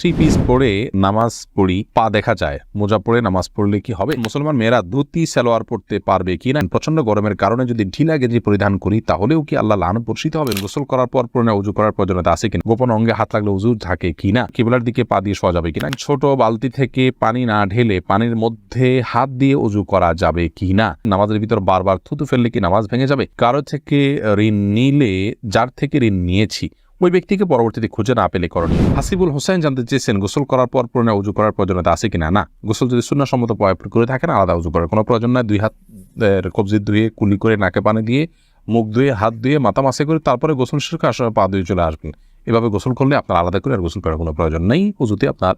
Three piece পরে নামাজ পড়ি, পা দেখা যায়, মোজা পরে নামাজ পড়লে কি হবে? মুসলমান মেয়েরা ধুতি সালোয়ার পড়তে পারবে কি না? প্রচন্ড গরমের কারণে যদি ঢিলা গেঞ্জি পরিধান করি তাহলেও কি আল্লাহ লানত বর্ষিত হবে? গোসল করার পর পরে উজু করার প্রয়োজনীয়তা আছে কিনা? গোপন অঙ্গে হাত লাগলে উজু থাকে কিনা? কিবলার দিকে পা দিয়ে শোয়া যাবে কিনা? ছোট বালতি থেকে পানি না ঢেলে পানির মধ্যে হাত দিয়ে উজু করা যাবে কিনা? নামাজের ভিতর বারবার থুতু ফেললে কি নামাজ ভেঙে যাবে? কারো থেকে ঋণ নিলে যার থেকে ঋণ নিয়েছি ওই ব্যক্তিকে পরবর্তীতে খুঁজে না পেলে করণীয়। হাসিবুল হোসেন জানতে চেয়েছেন গোসল করার পর পুনঃ উজু করার প্রয়োজনীয়তা আছে কিনা? না, গোসল যদি সুন্নাহসম্মত করে থাকেন আলাদা উজু করার কোনো প্রয়োজন নাই। দুই হাতের কবজি ধুয়ে কুলি করে নাকে পানি দিয়ে মুখ ধুয়ে হাত ধুয়ে মাথা মাসে করে তারপরে গোসল শেষ করে আসলে পা ধুয়ে চলে আসবেন। এভাবে গোসল করলে আপনার আলাদা করে আর গোসল করার কোনো প্রয়োজন নেই। উজুতে আপনার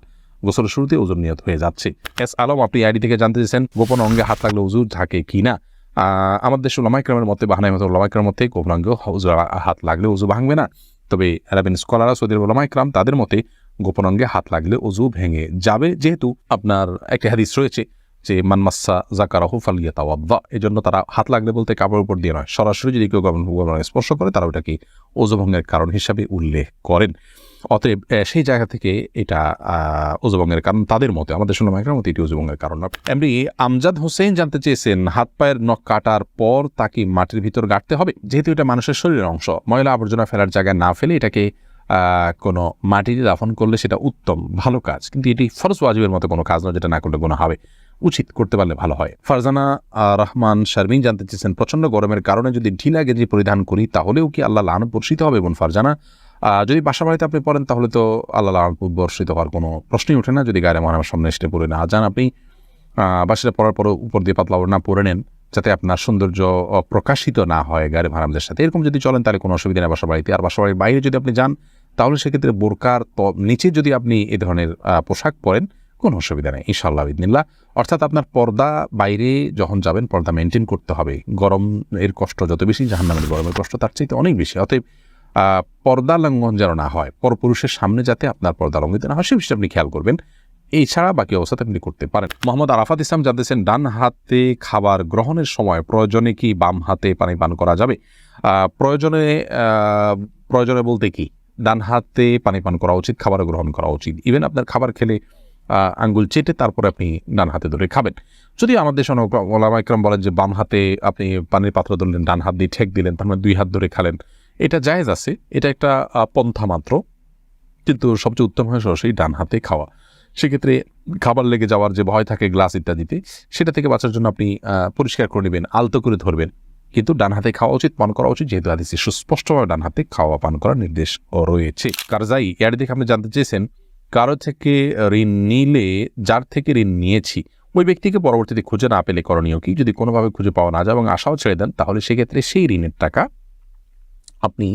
গোসলের শুরুতে উজুর নিয়ত হয়ে যাচ্ছে। এস আলম আপনি আইডি থেকে জানতে চেয়েছেন গোপন অঙ্গে হাত লাগলে উজু থাকে কিনা? আমাদের দেশ ওলামা ইকরামের মতে বাহানাই মতো ওলামা ইকরামের মতে গোপন অঙ্গে হাত লাগলে উজু ভাঙবে না। তবে আরবিন স্কলাররা সৌদি ওলামা ইকরাম তাদের মতে গোপন অঙ্গে হাত লাগলে উজু ভেঙে যাবে, যেহেতু আপনার একটা হাদিস রয়েছে যে মান মাসসা যাকারাহু ফালিয়াতাওয়াদ্দা। এজন্য তারা হাত লাগলে বলতে কাপড়ের উপর দিয়ে নয়, সরাসরি যদি কেউ গোপন স্পর্শ করে তারা ওটাকে ওযু ভঙ্গের কারণ হিসাবে উল্লেখ করেন। অতএব সেই জায়গা থেকে এটা ওযু ভঙ্গের কারণ তাদের মতে, আমাদের ওলামা ইকরামের মতে এটি ওযু ভঙ্গের কারণ নয়। এমনি আমজাদ হোসেন জানতে চেয়েছেন হাত পায়ের নখ কাটার পর তাকে মাটির ভিতর গাঁটতে হবে? যেহেতু এটা মানুষের শরীরের অংশ, ময়লা আবর্জনা ফেলার জায়গায় না ফেলে এটাকে কোনো মাটিতে দাফন করলে সেটা উত্তম ভালো কাজ, কিন্তু এটি ফরজ ওয়াজিবের মতো কোনো কাজ নয় যেটা না করলে গুনাহ হবে। উচিত করতে পারলে ভালো হয়। ফারজানা রহমান শারমিন জানতে চেয়েছেন প্রচন্ড গরমের কারণে যদি ঢিলা গেঞ্জি পরিধান করি তাহলেও কি আল্লাহ লানত বর্ষিত হবে? বোন ফারজানা, যদি বাসা বাড়িতে আপনি পড়েন তাহলে তো আল্লাহ লানত বর্ষিত হওয়ার কোনো প্রশ্নই ওঠে না। যদি গায়ে মহানামের সামনে এসে পড়ে না যান, আপনি বাসাটা পড়ার পর উপর দিয়ে পাতলা না পরে নেন যাতে আপনার সৌন্দর্য প্রকাশিত না হয় গায়ে মহানামদের সাথে। এরকম যদি চলেন তাহলে কোনো অসুবিধা নেই বাসা বাড়িতে। আর বাসা বাড়ির বাইরে যদি আপনি যান তাহলে সেক্ষেত্রে বোরকার নিচে যদি আপনি এ ধরনের পোশাক পরেন কোনো অসুবিধা নেই ইনশাআল্লাহ বিদিনিল্লাহ। অর্থাৎ আপনার পর্দা বাইরে যখন যাবেন পর্দা মেনটেন করতে হবে। গরম এর কষ্ট যত বেশি জাহান্নামের গরমের কষ্ট তার চাইতে অনেক বেশি। অতএব পর্দা লঙ্ঘন যেন না হয়, পরপুরুষের সামনে যাতে আপনার পর্দা লঙ্ঘিত না হয় সে বিষয়ে আপনি খেয়াল করবেন। এছাড়া বাকি অবস্থাতে আপনি করতে পারেন। মোহাম্মদ আরাফাত ইসলাম জানতেছেন ডান হাতে খাবার গ্রহণের সময় প্রয়োজনে কি বাম হাতে পানি পান করা যাবে? প্রয়োজনে বলতে কি, ডান হাতে পানি পান করা উচিত, খাবার গ্রহণ করা উচিত। ইভেন আপনার খাবার খেলে আঙ্গুল চেটে তারপরে আপনি ডান হাতে ধরে খাবেন। যদি আমাদের দেশে ওলামা ইকরাম বলেন যে বাম হাতে আপনি পানির পাত্র ধরলেন, ডান হাত দিয়ে ঠেক দিলেন, তার মানে দুই হাত ধরে খালেন, এটা জায়েজ আছে, এটা একটা পন্থা মাত্র, কিন্তু সবচেয়ে উত্তম হয় সরাসরি ডান হাতে খাওয়া। সেক্ষেত্রে খাবার লেগে যাওয়ার যে ভয় থাকে গ্লাস ইত্যাদিতে, সেটা থেকে বাঁচার জন্য আপনি পরিষ্কার করে নেবেন, আলতো করে ধরবেন, কিন্তু ডান হাতে খাওয়া উচিত, পান করা উচিত, যেহেতু হাদিসে সুস্পষ্টভাবে ডান হাতে খাওয়া পান করার নির্দেশ রয়েছে। কারজাই এর দিকে আপনি জানতে চেয়েছেন কারো থেকে ঋণ নিলে যার থেকে ঋণ নিয়েছি ওই ব্যক্তিকে পরবর্তীতে খুঁজে না পেলে করণীয় কি? যদি কোনোভাবে খুঁজে পাওয়া না যায় এবং আশাও ছেড়ে দেন তাহলে সেক্ষেত্রে সেই ঋণের টাকা আপনি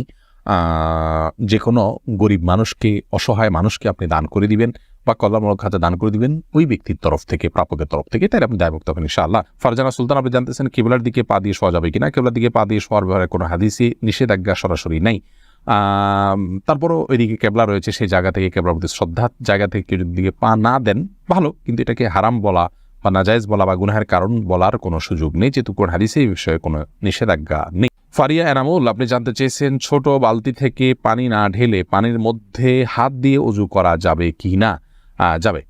যে কোনো গরিব মানুষকে, অসহায় মানুষকে আপনি দান করে দিবেন বা কল্যাণমূলক খাতে দান করে দিবেন ওই ব্যক্তির তরফ থেকে, প্রাপকের তরফ থেকে, তাই আপনি দায়মুক্ত হবেন ইনশাআল্লাহ। ফারজানা সুলতান আপনি জানতেছেন কিবলার দিকে পা দিয়ে শোয়া যাবে কিনা? কিবলার দিকে পা দিয়ে শোয়ার ব্যাপারে কোনো হাদিসে নিষেধাজ্ঞা সরাসরি নাই। তারপরও ওইদিকে কেবলা রয়েছে, সেই জায়গা থেকে কেবলার প্রতি শ্রদ্ধার জায়গা থেকে কেউ দিকে পা না দেন ভালো, কিন্তু এটাকে হারাম বলা বা নাজায়েজ বলা বা গুনাহের কারণ বলার কোনো সুযোগ নেই, যেহেতু কোন হাদিসে এই বিষয়ে কোনো নিষেধাজ্ঞা নেই। ফারিয়া এনামুল আপনি জানতে চেয়েছেন ছোট বালতি থেকে পানি না ঢেলে পানির মধ্যে হাত দিয়ে উজু করা যাবে কি না? যাবে।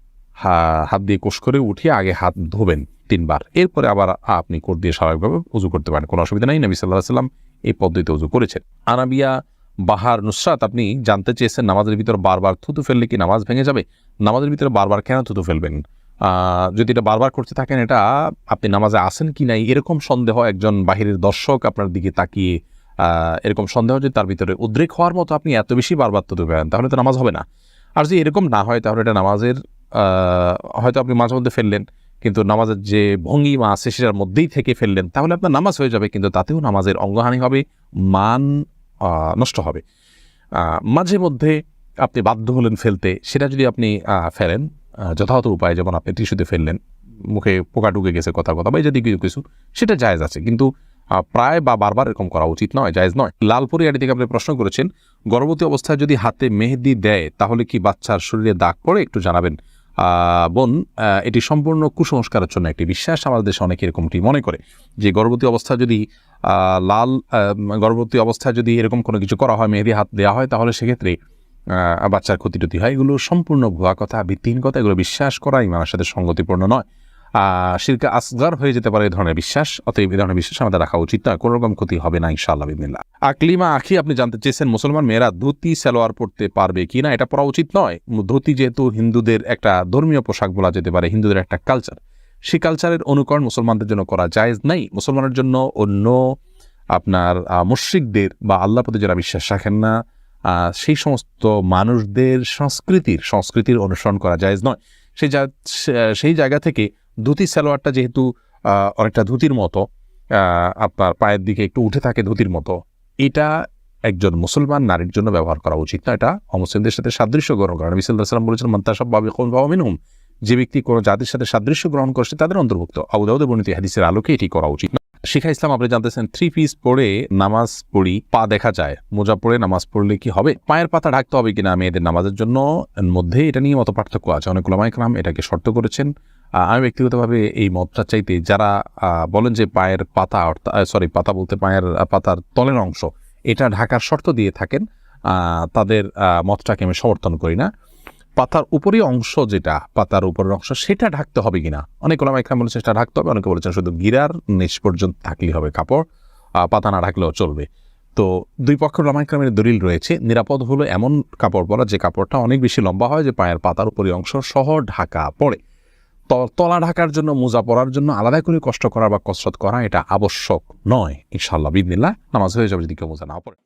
হাত দিয়ে কোষ করে উঠিয়ে আগে হাত ধোবেন 3 বার, এরপরে আবার আপনি কোট দিয়ে স্বাভাবিকভাবে উজু করতে পারেন, কোনো অসুবিধা নেই। নবী সাল্লাল্লাহু আলাইহি ওয়াসাল্লাম এই পদ্ধতিতে উজু করেছেন। আনাবিয়া বাহার নুসরাত আপনি জানতে চেয়েছেন নামাজের ভিতর বারবার থুতু ফেললে কি নামাজ ভেঙে যাবে? নামাজের ভিতরে বারবার কেন থুতু ফেলবেন? যদি এটা বারবার করতে থাকেন, এটা আপনি নামাজে আসেন কি নাই এরকম সন্দেহ, একজন বাহিরের দর্শক আপনার দিকে তাকিয়ে এরকম সন্দেহ যদি তার ভিতরে উদ্রেক হওয়ার মতো আপনি এত বেশি বারবার থুতু ফেলেন তাহলে তো নামাজ হবে না। আর যদি এরকম না হয় তাহলে এটা নামাজের হয়তো আপনি মাঝে মধ্যে ফেললেন কিন্তু নামাজের যে ভঙ্গিমা আছে সেটার মধ্যেই থেকে ফেললেন, তাহলে আপনার নামাজ হয়ে যাবে, কিন্তু তাতেও নামাজের অঙ্গহানি হবে, মান নষ্ট হবে। মাঝে মধ্যে আপনি বাধ্য হলেন ফেলতে, সেটা যদি আপনি ফেলেন যথাযথ উপায়, যেমন আপনি টিস্যুতে ফেললেন, মুখে পোকা ঢুকে গেছে কথা বা এই যদি কিছু, সেটা জায়েজ আছে, কিন্তু প্রায় বা বারবার এরকম করা উচিত নয়, জায়েজ নয়। লালপুরি আড়ি থেকে আপনি প্রশ্ন করেছেন গর্ভবতী অবস্থায় যদি হাতে মেহেদি দেয় তাহলে কি বাচ্চার শরীরে দাগ পড়ে? একটু জানাবেন। বোন, এটি সম্পূর্ণ কুসংস্কারের জন্য একটি বিশ্বাস। আমাদের দেশে অনেকে এরকমটি মনে করে যে গর্ভবতী অবস্থায় যদি গর্ভবতী অবস্থায় যদি এরকম কোনো কিছু করা হয়, মেহেদি হাত দেওয়া হয়, তাহলে সেক্ষেত্রে বাচ্চার ক্ষতি টতি হয়, এগুলো সম্পূর্ণ ভুয়া কথা, ভিত্তিহীন কথা। এগুলো বিশ্বাস করা ইমানের সাথে সঙ্গতিপূর্ণ নয়। শিরকে আসগার হয়ে যেতে পারে এই ধরনের বিশ্বাস। অতএব এই ধরনের বিশ্বাস আমাদের রাখা উচিত নয়। কোনো রকম ক্ষতি হবে না ইনশাআল্লাহ বিসমিল্লাহ। আকলিমা আখি, আপনি জানতে চেয়েছেন মুসলমান মেয়েরা ধুতি সালোয়ার পরতে পারবে কি না। এটা পরা উচিত নয়। ধুতি যেহেতু হিন্দুদের একটা ধর্মীয় পোশাক বলা যেতে পারে, হিন্দুদের একটা কালচার, সেই কালচারের অনুকরণ মুসলমানদের জন্য করা জায়েজ নাই। মুসলমানের জন্য অন্য আপনার মুশরিকদের বা আল্লাহর প্রতি যারা বিশ্বাস রাখেন না সেই সমস্ত মানুষদের সংস্কৃতির অনুসরণ করা জায়েজ নয়। সেই জায়গা থেকে ধুতি সালোয়ারটা যেহেতু অনেকটা ধুতির মতো, আপনার পায়ের দিকে একটু উঠে থাকে ধুতির মতো, এটা একজন মুসলমান নারীর জন্য ব্যবহার করা উচিত না। এটা অমুসলিমদের সাথে সাদৃশ্য গ্রহণ করা। নবী সাল্লাল্লাহু আলাইহি ওয়াসাল্লাম বলেছেন, মান তাশাব্বাহা বিকওমিন ফাহুয়া মিনহুম, যে ব্যক্তি কোনো জাতির সাথে সাদৃশ্য গ্রহণ করছে তাদের অন্তর্ভুক্ত। আবু দাউদে বর্ণিত হাদিসের আলোকে এটি করা উচিত না। শিখা ইসলাম, আপনি জানতেছেন 3 পিস পরে নামাজ পড়ি, পা দেখা যায়, মোজা পরে নামাজ পড়লে কি হবে? পায়ের পাতা ঢাকতে হবে কিনা মেয়েদের নামাজের জন্য মধ্যে এটা নিয়ে মত পার্থক্য আছে। অনেক উলামা ইকরাম এটাকে শর্ত করেছেন। আমি ব্যক্তিগতভাবে এই মতটা চাইতে, যারা বলেন যে পায়ের পাতা, পাতা বলতে পায়ের পাতার তলের অংশ, এটা ঢাকার শর্ত দিয়ে থাকেন, তাদের মতটাকে আমি সমর্থন করি না। পাতার উপরের অংশ, যেটা পাতার উপরের অংশ, সেটা ঢাকতে হবে কিনা। অনেক ওলামা ইকরাম বলেছেন সেটা ঢাকতে হবে, অনেকে বলেছেন শুধু গিরার নিচ পর্যন্ত থাকলেই হবে কাপড়, পাতা না ঢাকলেও চলবে। তো দুই পক্ষের ওলামা ইকরামের দলিল রয়েছে। নিরাপদ হলো এমন কাপড় পরা যে কাপড়টা অনেক বেশি লম্বা হয়, যে পায়ের পাতার উপরের অংশ সহ ঢাকা পড়ে। তলা ঢাকার জন্য, মোজা পরার জন্য আলাদা করে কষ্ট করা বা কসরত করা এটা আবশ্যক নয় ইনশাআল্লাহ বিদিনিল্লাহ। নামাজ হয়ে যাবে যদি কেউ মোজা না পড়ে।